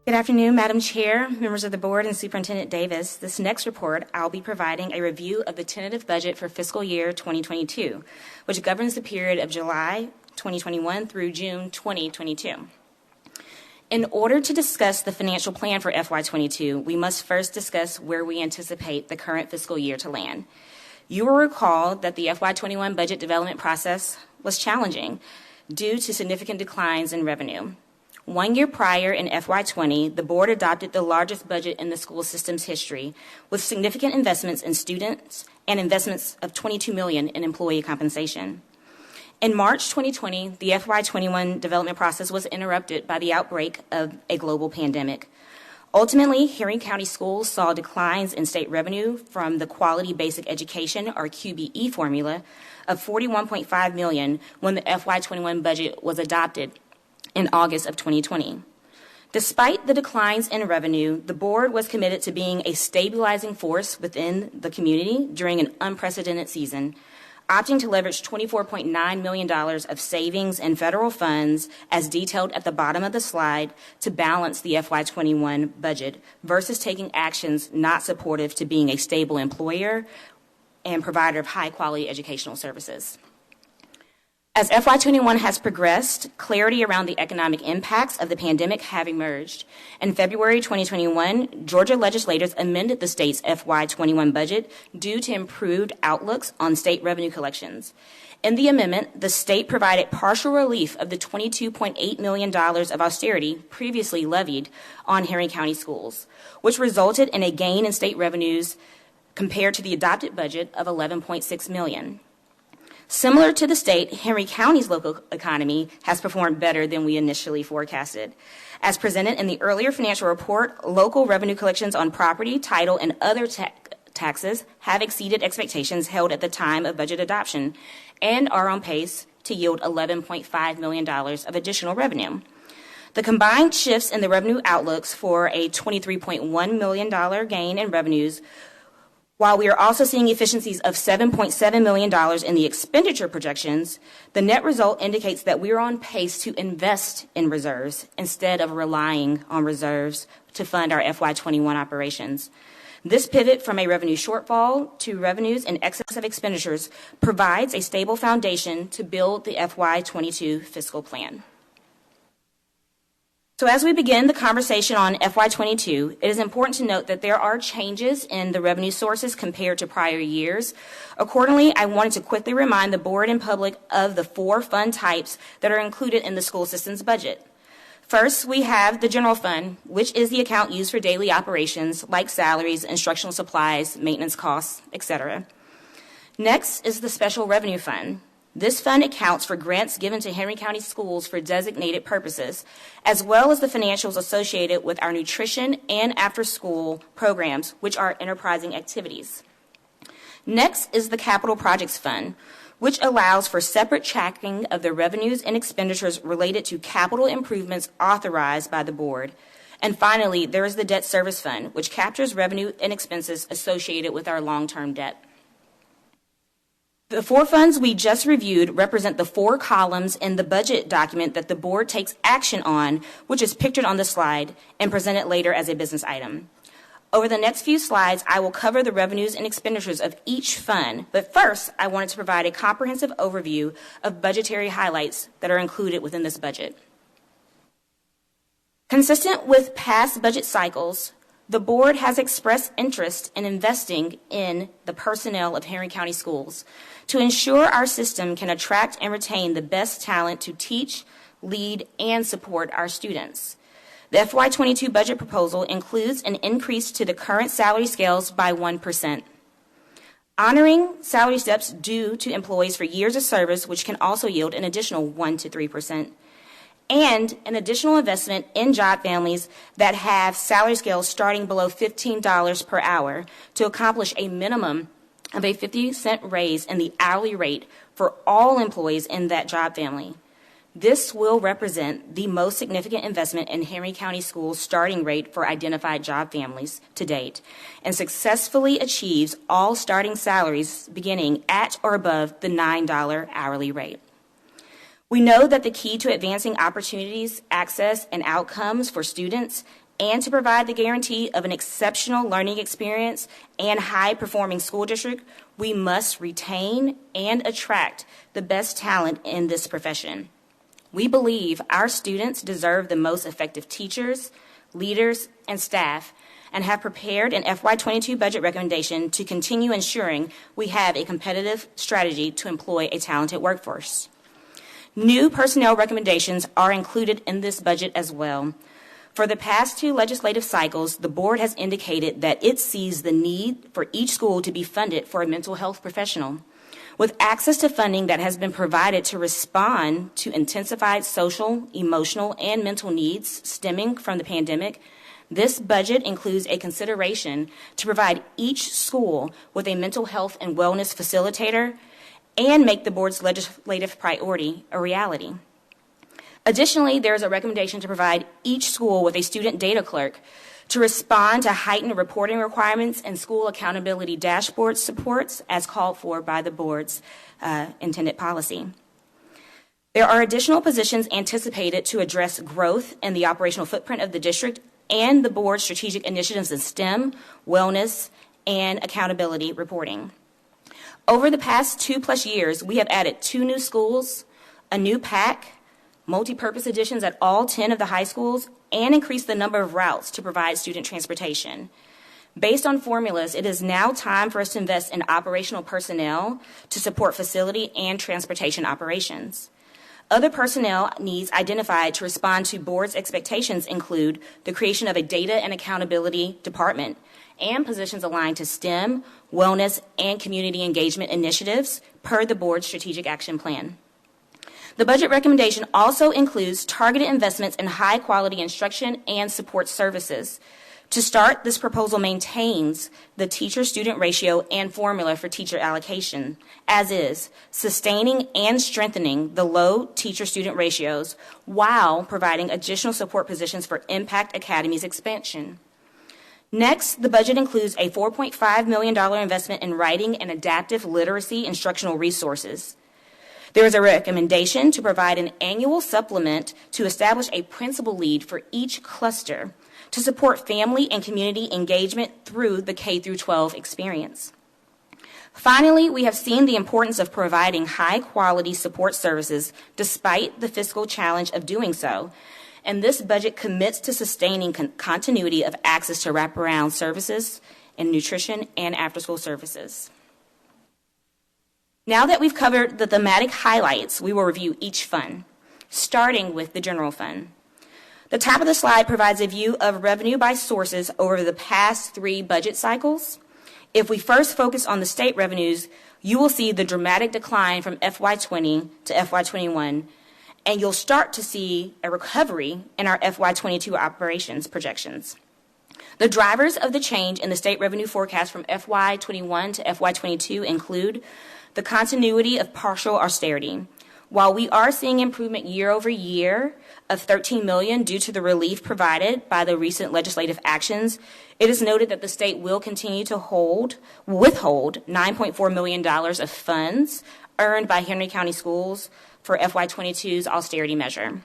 Good afternoon, Madam Chair, members of the Board, and Superintendent Davis. This next report, I'll be providing a review of the tentative budget for fiscal year 2022, which governs the period of July 2021 through June 2022. In order to discuss the financial plan for FY22, we must first discuss where we anticipate the current fiscal year to land. You will recall that the FY21 budget development process was challenging due to significant declines in revenue. 1 year prior, in FY20, the Board adopted the largest budget in the school system's history, with significant investments in students and investments of $22 million in employee compensation. In March 2020, the FY21 development process was interrupted by the outbreak of a global pandemic. Ultimately, Henry County Schools saw declines in state revenue from the Quality Basic Education, or QBE formula, of $41.5 million when the FY21 budget was adopted in August of 2020. Despite the declines in revenue, the Board was committed to being a stabilizing force within the community during an unprecedented season, opting to leverage $24.9 million of savings in federal funds, as detailed at the bottom of the slide, to balance the FY21 budget versus taking actions not supportive to being a stable employer and provider of high-quality educational services. As FY21 has progressed, clarity around the economic impacts of the pandemic have emerged. In February 2021, Georgia legislators amended the state's FY21 budget due to improved outlooks on state revenue collections. In the amendment, the state provided partial relief of the $22.8 million of austerity previously levied on Henry County schools, which resulted in a gain in state revenues compared to the adopted budget of $11.6 million. Similar to the state, Henry County's local economy has performed better than we initially forecasted. As presented in the earlier financial report, local revenue collections on property, title, and other taxes have exceeded expectations held at the time of budget adoption and are on pace to yield $11.5 million of additional revenue. The combined shifts in the revenue outlooks for a $23.1 million gain in revenues, while we are also seeing efficiencies of $7.7 million in the expenditure projections, the net result indicates that we are on pace to invest in reserves instead of relying on reserves to fund our FY21 operations. This pivot from a revenue shortfall to revenues in excess of expenditures provides a stable foundation to build the FY22 fiscal plan. So as we begin the conversation on FY22, it is important to note that there are changes in the revenue sources compared to prior years. Accordingly, I wanted to quickly remind the Board and public of the 4 fund types that are included in the school system's budget. First, we have the general fund, which is the account used for daily operations like salaries, instructional supplies, maintenance costs, etc. Next is the special revenue fund. This fund accounts for grants given to Henry County Schools for designated purposes, as well as the financials associated with our nutrition and after-school programs, which are enterprising activities. Next is the Capital Projects Fund, which allows for separate tracking of the revenues and expenditures related to capital improvements authorized by the Board. And finally, there is the Debt Service Fund, which captures revenue and expenses associated with our long-term debt. The 4 funds we just reviewed represent the 4 columns in the budget document that the Board takes action on, which is pictured on the slide and presented later as a business item. Over the next few slides, I will cover the revenues and expenditures of each fund, but first, I wanted to provide a comprehensive overview of budgetary highlights that are included within this budget. Consistent with past budget cycles, the Board has expressed interest in investing in the personnel of Henry County Schools to ensure our system can attract and retain the best talent to teach, lead, and support our students. The FY22 budget proposal includes an increase to the current salary scales by 1%. Honoring salary steps due to employees for years of service, which can also yield an additional 1 to 3%. And an additional investment in job families that have salary scales starting below $15 per hour to accomplish a minimum of a 50-cent raise in the hourly rate for all employees in that job family. This will represent the most significant investment in Henry County Schools' starting rate for identified job families to date, and successfully achieves all starting salaries beginning at or above the $9 hourly rate. We know that the key to advancing opportunities, access, and outcomes for students and to provide the guarantee of an exceptional learning experience and high-performing school district, we must retain and attract the best talent in this profession. We believe our students deserve the most effective teachers, leaders, and staff, and have prepared an FY22 budget recommendation to continue ensuring we have a competitive strategy to employ a talented workforce. New personnel recommendations are included in this budget as well. For the past 2 legislative cycles, the board has indicated that it sees the need for each school to be funded for a mental health professional. With access to funding that has been provided to respond to intensified social, emotional, and mental needs stemming from the pandemic, this budget includes a consideration to provide each school with a mental health and wellness facilitator and make the board's legislative priority a reality. Additionally, there is a recommendation to provide each school with a student data clerk to respond to heightened reporting requirements and school accountability dashboard supports as called for by the board's intended policy. There are additional positions anticipated to address growth in the operational footprint of the district and the board's strategic initiatives in STEM, wellness, and accountability reporting. Over the past 2+ years, we have added 2 new schools, a new PAC, multi-purpose additions at all 10 of the high schools, and increased the number of routes to provide student transportation. Based on formulas, it is now time for us to invest in operational personnel to support facility and transportation operations. Other personnel needs identified to respond to board's expectations include the creation of a data and accountability department and positions aligned to STEM, wellness, and community engagement initiatives per the board's strategic action plan. The budget recommendation also includes targeted investments in high-quality instruction and support services. To start, this proposal maintains the teacher-student ratio and formula for teacher allocation, as is, sustaining and strengthening the low teacher-student ratios while providing additional support positions for Impact Academy's expansion. Next, the budget includes a $4.5 million investment in writing and adaptive literacy instructional resources. There is a recommendation to provide an annual supplement to establish a principal lead for each cluster to support family and community engagement through the K-12 experience. Finally, we have seen the importance of providing high-quality support services despite the fiscal challenge of doing so, and this budget commits to sustaining continuity of access to wraparound services in nutrition and after-school services. Now that we've covered the thematic highlights, we will review each fund, starting with the general fund. The top of the slide provides a view of revenue by sources over the past 3 budget cycles. If we first focus on the state revenues, you will see the dramatic decline from FY20 to FY21, and you'll start to see a recovery in our FY22 operations projections. The drivers of the change in the state revenue forecast from FY21 to FY22 include the continuity of partial austerity. While we are seeing improvement year over year of $13 million due to the relief provided by the recent legislative actions, it is noted that the state will continue to withhold $9.4 million of funds earned by Henry County Schools for FY22's austerity measure.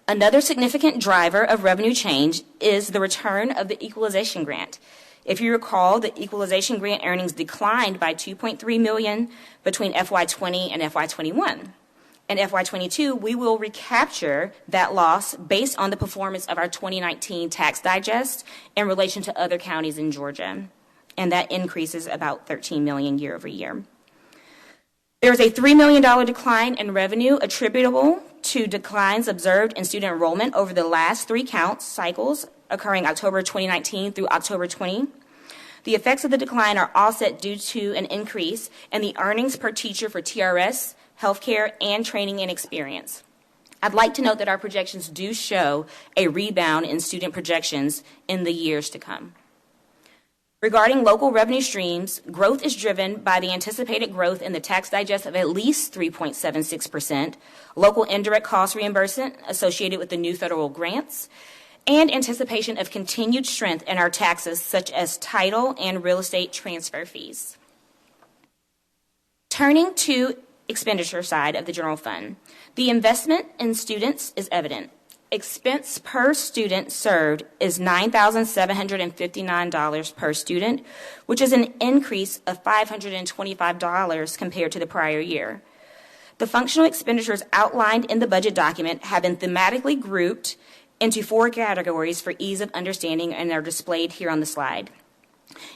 Another significant driver of revenue change is the return of the Equalization grant. If you recall, the Equalization grant earnings declined by $2.3 million between FY20 and FY21. In FY22, we will recapture that loss based on the performance of our 2019 tax digest in relation to other counties in Georgia, and that increases about $13 million year over year. There is a $3 million decline in revenue attributable to declines observed in student enrollment over the last 3 count cycles occurring October 2019 through October 20. The effects of the decline are offset due to an increase in the earnings per teacher for TRS, healthcare, and training and experience. I'd like to note that our projections do show a rebound in student projections in the years to come. Regarding local revenue streams, growth is driven by the anticipated growth in the tax digest of at least 3.76%, local indirect cost reimbursement associated with the new federal grants, and anticipation of continued strength in our taxes such as title and real estate transfer fees. Turning to expenditure side of the general fund, the investment in students is evident. Expense per student served is $9,759 per student, which is an increase of $525 compared to the prior year. The functional expenditures outlined in the budget document have been thematically grouped into 4 categories for ease of understanding and are displayed here on the slide.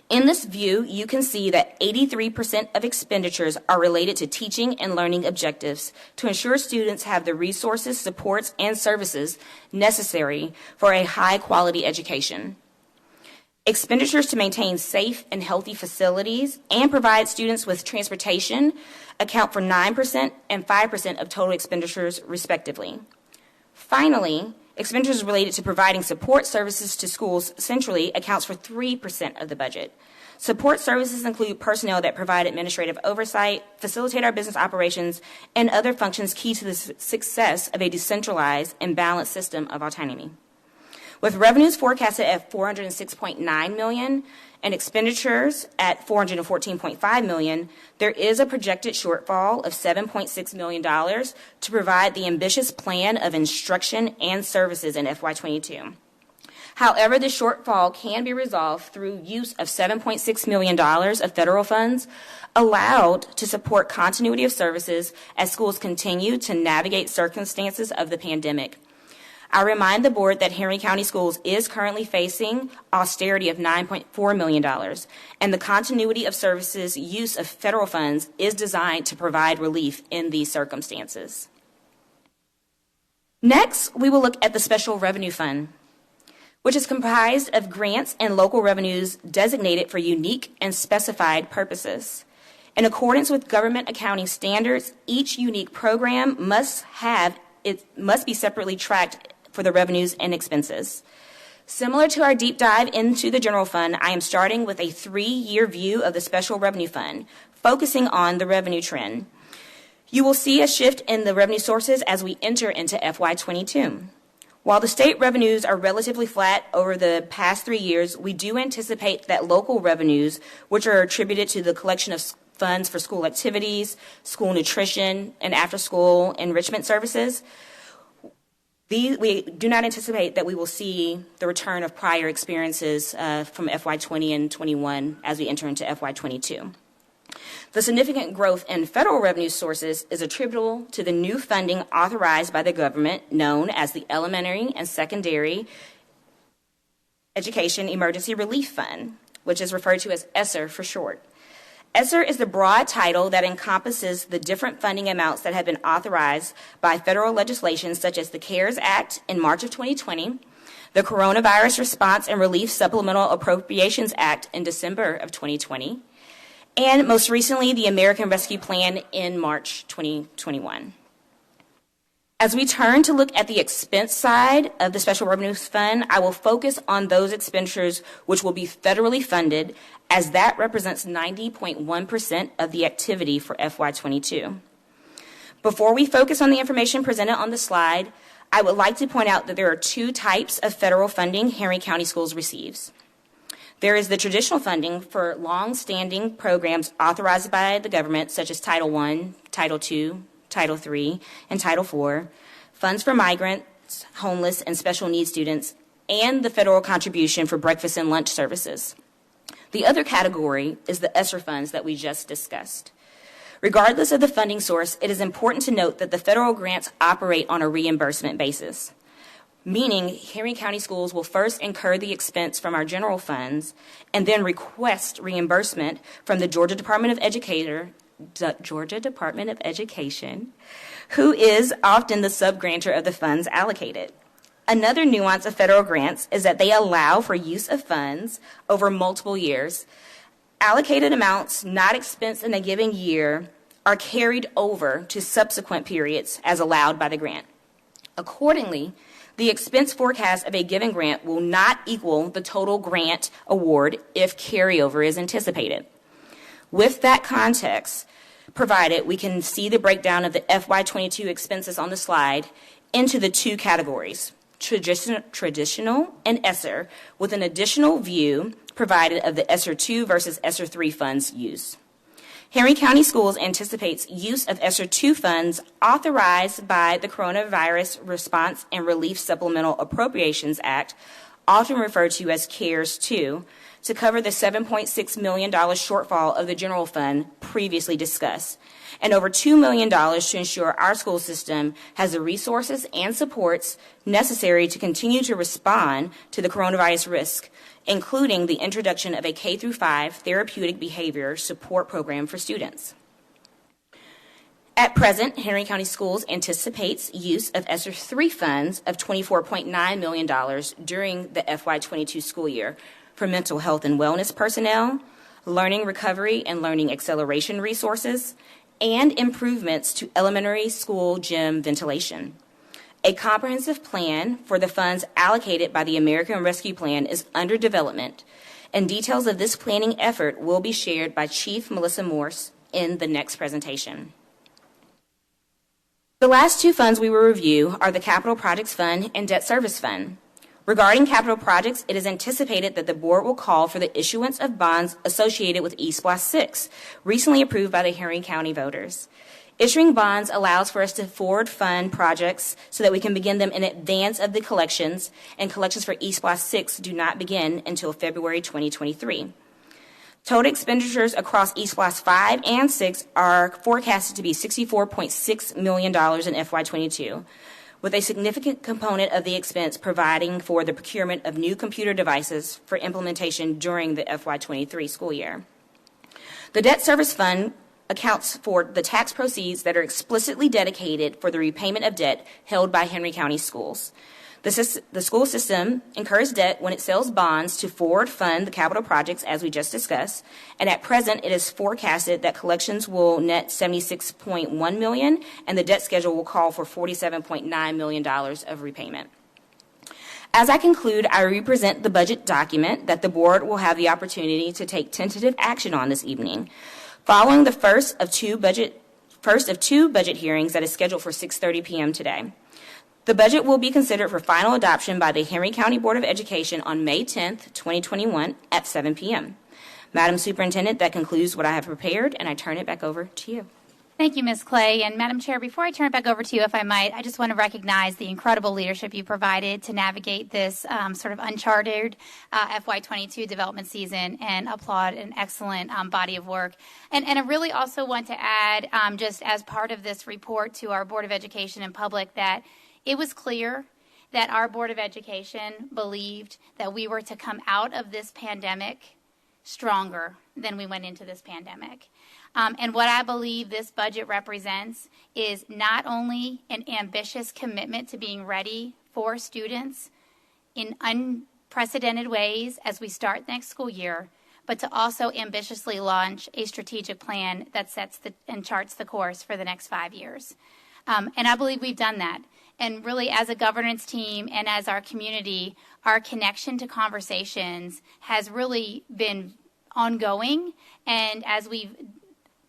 In this view, you can see that 83% of expenditures are related to teaching and learning objectives to ensure students have the resources, supports, and services necessary for a high-quality education. Expenditures to maintain safe and healthy facilities and provide students with transportation account for 9% and 5% of total expenditures, respectively. Finally, expenditures related to providing support services to schools centrally accounts for 3% of the budget. Support services include personnel that provide administrative oversight, facilitate our business operations, and other functions key to the success of a decentralized and balanced system of autonomy. With revenues forecasted at $406.9 million and expenditures at $414.5 million, there is a projected shortfall of $7.6 million to provide the ambitious plan of instruction and services in FY22. However, the shortfall can be resolved through use of $7.6 million of federal funds allowed to support continuity of services as schools continue to navigate circumstances of the pandemic. I remind the board that Henry County Schools is currently facing austerity of $9.4 million, and the continuity of services use of federal funds is designed to provide relief in these circumstances. Next, we will look at the Special Revenue Fund, which is comprised of grants and local revenues designated for unique and specified purposes. In accordance with government accounting standards, each unique program must be separately tracked for the revenues and expenses. Similar to our deep dive into the general fund, I am starting with a 3-year view of the Special Revenue Fund, focusing on the revenue trend. You will see a shift in the revenue sources as we enter into FY22. While the state revenues are relatively flat over the past 3 years, we do anticipate that local revenues, which are attributed to the collection of funds for school activities, school nutrition, and after-school enrichment services, we do not anticipate that we will see the return of prior experiences from FY20 and 21 as we enter into FY22. The significant growth in federal revenue sources is attributable to the new funding authorized by the government known as the Elementary and Secondary Education Emergency Relief Fund, which is referred to as ESSER for short. ESSER is the broad title that encompasses the different funding amounts that have been authorized by federal legislation such as the CARES Act in March of 2020, the Coronavirus Response and Relief Supplemental Appropriations Act in December of 2020, and most recently the American Rescue Plan in March 2021. As we turn to look at the expense side of the Special Revenue Fund, I will focus on those expenditures which will be federally funded, as that represents 90.1% of the activity for FY22. Before we focus on the information presented on the slide, I would like to point out that there are 2 types of federal funding Henry County Schools receives. There is the traditional funding for long-standing programs authorized by the government, such as Title I, Title II, Title III, and Title IV, funds for migrants, homeless, and special needs students, and the federal contribution for breakfast and lunch services. The other category is the ESSER funds that we just discussed. Regardless of the funding source, it is important to note that the federal grants operate on a reimbursement basis, meaning Henry County Schools will first incur the expense from our general funds and then request reimbursement from the Georgia Department of Education, who is often the sub-grantor of the funds allocated. Another nuance of federal grants is that they allow for use of funds over multiple years. Allocated amounts not expensed in a given year are carried over to subsequent periods as allowed by the grant. Accordingly, the expense forecast of a given grant will not equal the total grant award if carryover is anticipated. With that context provided, we can see the breakdown of the FY22 expenses on the slide into the 2 categories, traditional and ESSER, with an additional view provided of the ESSER 2 versus ESSER 3 funds use. Henry County Schools anticipates use of ESSER II funds authorized by the Coronavirus Response and Relief Supplemental Appropriations Act, often referred to as CARES 2, to cover the $7.6 million shortfall of the general fund previously discussed, and over $2 million to ensure our school system has the resources and supports necessary to continue to respond to the coronavirus risk, including the introduction of a K-5 therapeutic behavior support program for students. At present, Henry County Schools anticipates use of ESSER III funds of $24.9 million during the FY22 school year for mental health and wellness personnel, learning recovery and learning acceleration resources, and improvements to elementary school gym ventilation. A comprehensive plan for the funds allocated by the American Rescue Plan is under development, and details of this planning effort will be shared by Chief Melissa Morse in the next presentation. The last two funds we will review are the Capital Projects Fund and Debt Service Fund. Regarding capital projects, it is anticipated that the board will call for the issuance of bonds associated with eSPLOST 6, recently approved by the Henry County voters. Issuing bonds allows for us to forward fund projects so that we can begin them in advance of the collections, and collections for eSPLOST 6 do not begin until February 2023. Total expenditures across eSPLOST 5 and 6 are forecasted to be $64.6 million in FY22, with a significant component of the expense providing for the procurement of new computer devices for implementation during the FY23 school year. The Debt Service Fund accounts for the tax proceeds that are explicitly dedicated for the repayment of debt held by Henry County Schools. The school system incurs debt when it sells bonds to forward fund the capital projects, as we just discussed, and at present it is forecasted that collections will net $76.1 million, and the debt schedule will call for $47.9 million of repayment. As I conclude, I represent the budget document that the board will have the opportunity to take tentative action on this evening. Following the first of two budget hearings that is scheduled for 6:30 p.m. today. The budget will be considered for final adoption by the Henry County Board of Education on May 10th, 2021 at 7 p.m. Madam Superintendent, that concludes what I have prepared, and I turn it back over to you. Thank you, Ms. Clay. And Madam Chair, before I turn it back over to you, if I might, I just want to recognize the incredible leadership you provided to navigate this sort of uncharted FY22 development season, and applaud an excellent body of work. And I really also want to add, just as part of this report to our Board of Education and public, that it was clear that our Board of Education believed that we were to come out of this pandemic stronger than we went into this pandemic. And what I believe this budget represents is not only an ambitious commitment to being ready for students in unprecedented ways as we start next school year, but to also ambitiously launch a strategic plan that sets and charts the course for the next 5 years. And I believe we've done that. And really, as a governance team and as our community, our connection to conversations has really been ongoing. And as we've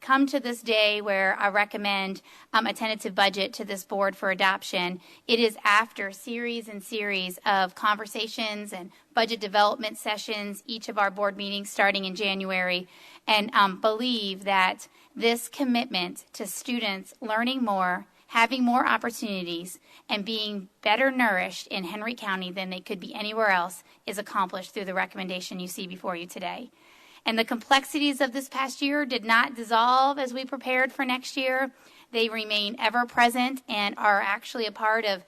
come to this day where I recommend a tentative budget to this board for adoption, it is after series and series of conversations and budget development sessions, each of our board meetings starting in January, and believe that this commitment to students learning more, having more opportunities, and being better nourished in Henry County than they could be anywhere else is accomplished through the recommendation you see before you today. And the complexities of this past year did not dissolve as we prepared for next year. They remain ever present and are actually a part of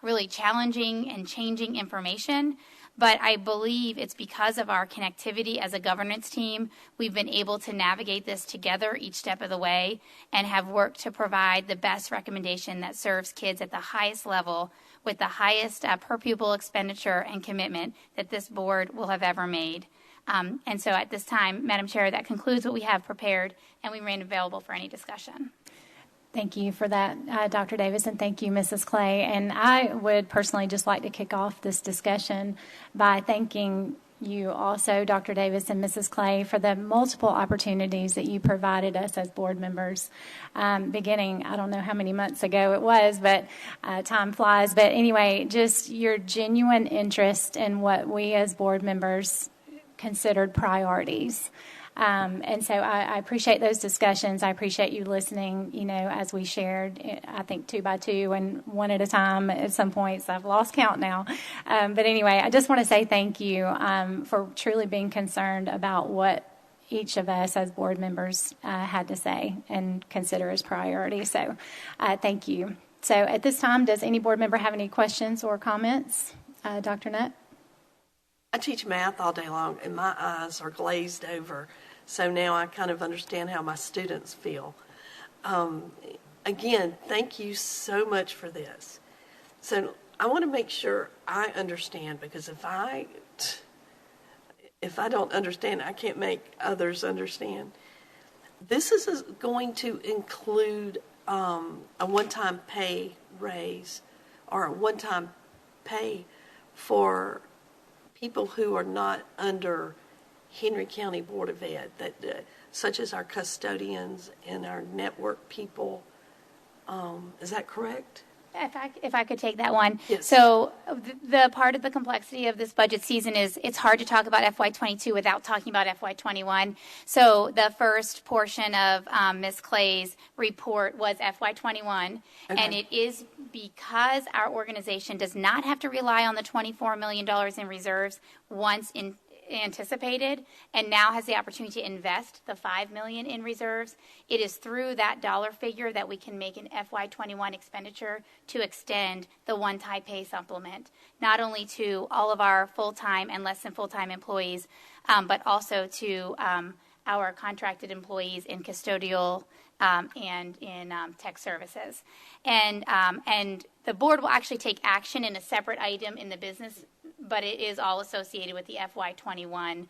really challenging and changing information. But I believe it's because of our connectivity as a governance team, we've been able to navigate this together each step of the way and have worked to provide the best recommendation that serves kids at the highest level with the highest per pupil expenditure and commitment that this board will have ever made. And so at this time, Madam Chair, that concludes what we have prepared, and we remain available for any discussion. Thank you for that, Dr. Davis, and thank you, Mrs. Clay. And I would personally just like to kick off this discussion by thanking you also, Dr. Davis and Mrs. Clay, for the multiple opportunities that you provided us as board members, beginning, I don't know how many months ago it was, but time flies. But anyway, just your genuine interest in what we as board members considered priorities. And so I appreciate those discussions. I appreciate you listening, as we shared, I think 2 by 2 and 1 at a time at some points. I've lost count now. But anyway, I just want to say thank you for truly being concerned about what each of us as board members had to say and consider as priority. So thank you. So at this time, does any board member have any questions or comments? Dr. Nutt? I teach math all day long, and my eyes are glazed over. So now I kind of understand how my students feel. Again, thank you so much for this. So I want to make sure I understand, because if I don't understand, I can't make others understand. This is going to include a one-time pay raise or a one-time pay for people who are not under Henry County Board of Ed, such as our custodians and our network people. Is that correct? If I could take that one. Yes. So the part of the complexity of this budget season is it's hard to talk about FY22 without talking about FY21. So the first portion of Ms. Clay's report was FY21, and it is because our organization does not have to rely on the $24 million in reserves once anticipated, and now has the opportunity to invest the $5 million in reserves. It is through that dollar figure that we can make an FY21 expenditure to extend the one-time pay supplement, not only to all of our full-time and less than full-time employees, but also to our contracted employees in custodial and in tech services. And the board will actually take action in a separate item in the business, but it is all associated with the FY21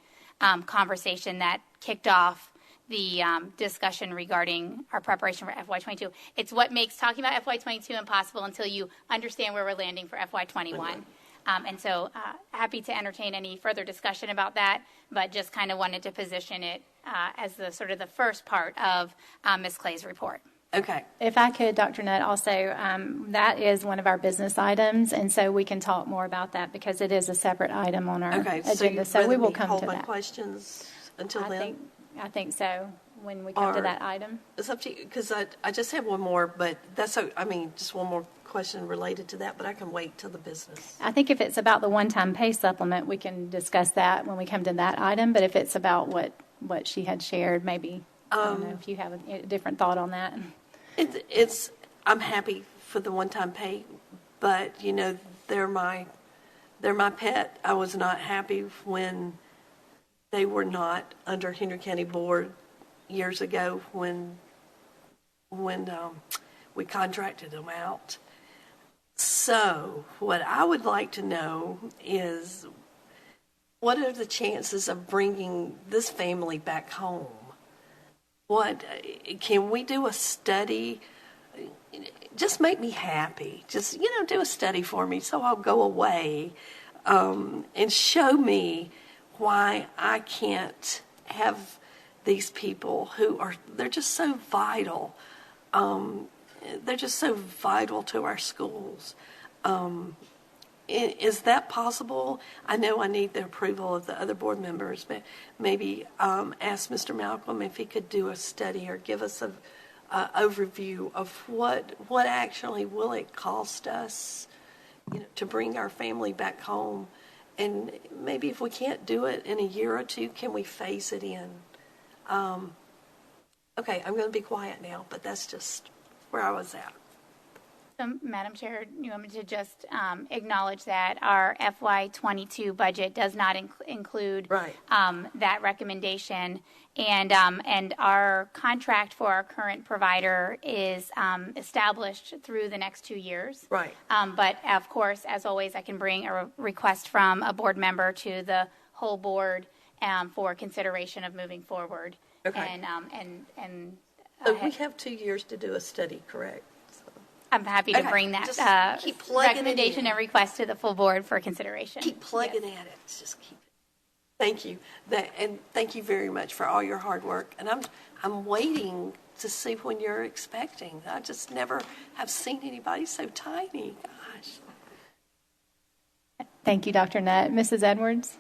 conversation that kicked off the discussion regarding our preparation for FY22. It's what makes talking about FY22 impossible until you understand where we're landing for FY21. And so happy to entertain any further discussion about that, but just kind of wanted to position it as the sort of the first part of Ms. Clay's report. Okay. If I could, Dr. Nutt, also, that is one of our business items, and so we can talk more about that because it is a separate item on our agenda. So we will come to that. Hold my questions until then? I think so, when we come to that item. It's up to you, because I just have one more, but just one more question related to that, but I can wait till the business. I think if it's about the one-time pay supplement, we can discuss that when we come to that item, but if it's about what she had shared, maybe, I don't know if you have a different thought on that. I'm happy for the one-time pay, but they're my pet. I was not happy when they were not under Henry County Board years ago when we contracted them out. So what I would like to know is, what are the chances of bringing this family back home? What can we do a study? Just make me happy. Just do a study for me, so I'll go away and show me why I can't have these people they're just so vital. They're just so vital to our schools. Is that possible? I know I need the approval of the other board members, but maybe ask Mr. Malcolm if he could do a study or give us an overview of what actually will it cost us, to bring our family back home. And maybe if we can't do it in a year or two, can we phase it in? Okay, I'm going to be quiet now, but that's just where I was at. Madam Chair, you want me to just acknowledge that our FY22 budget does not include that recommendation, and our contract for our current provider is established through the next 2 years. Right. But of course, as always, I can bring a request from a board member to the whole board for consideration of moving forward. Okay. So we have 2 years to do a study, correct? I'm happy to bring that recommendation and request to the full board for consideration. Keep plugging at it. Just keep it. Thank you. And thank you very much for all your hard work. And I'm waiting to see when you're expecting. I just never have seen anybody so tiny. Gosh. Thank you, Dr. Nutt. Mrs. Edwards?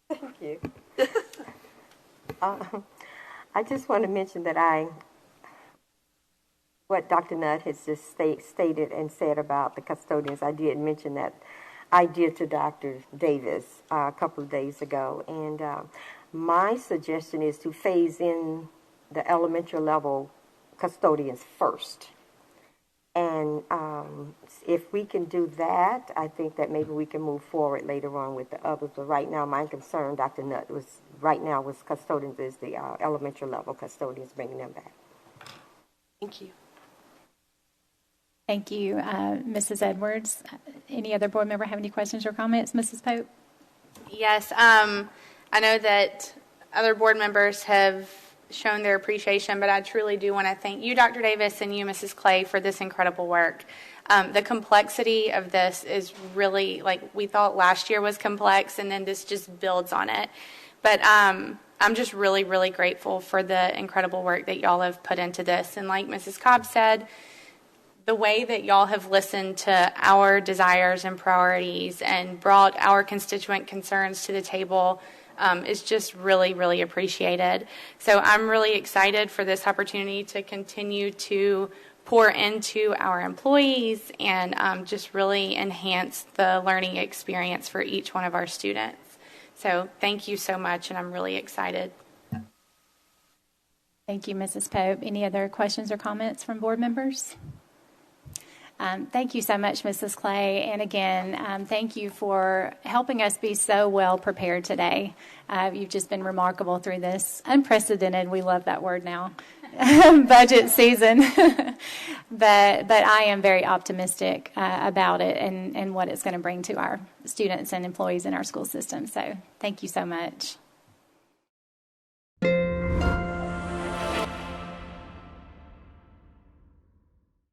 Thank you. I just want to mention that what Dr. Nutt has just stated and said about the custodians, I did mention that idea to Dr. Davis a couple of days ago. And my suggestion is to phase in the elementary level custodians first. And if we can do that, I think that maybe we can move forward later on with the others. But right now, my concern, Dr. Nutt, was custodians is the elementary level custodians, bringing them back. Thank you. Thank you, Mrs. Edwards. Any other board member have any questions or comments? Mrs. Pope? Yes, I know that other board members have shown their appreciation, but I truly do want to thank you, Dr. Davis, and you, Mrs. Clay, for this incredible work. The complexity of this is really, like, we thought last year was complex, and then this just builds on it. But I'm just really, really grateful for the incredible work that y'all have put into this. And like Mrs. Cobb said, the way that y'all have listened to our desires and priorities and brought our constituent concerns to the table is just really, really appreciated. So I'm really excited for this opportunity to continue to pour into our employees and just really enhance the learning experience for each one of our students. So thank you so much, and I'm really excited. Thank you, Mrs. Pope. Any other questions or comments from board members? Thank you so much, Mrs. Clay. And again, thank you for helping us be so well prepared today. You've just been remarkable through this unprecedented, we love that word now, budget season. but I am very optimistic about it and what it's going to bring to our students and employees in our school system. So thank you so much.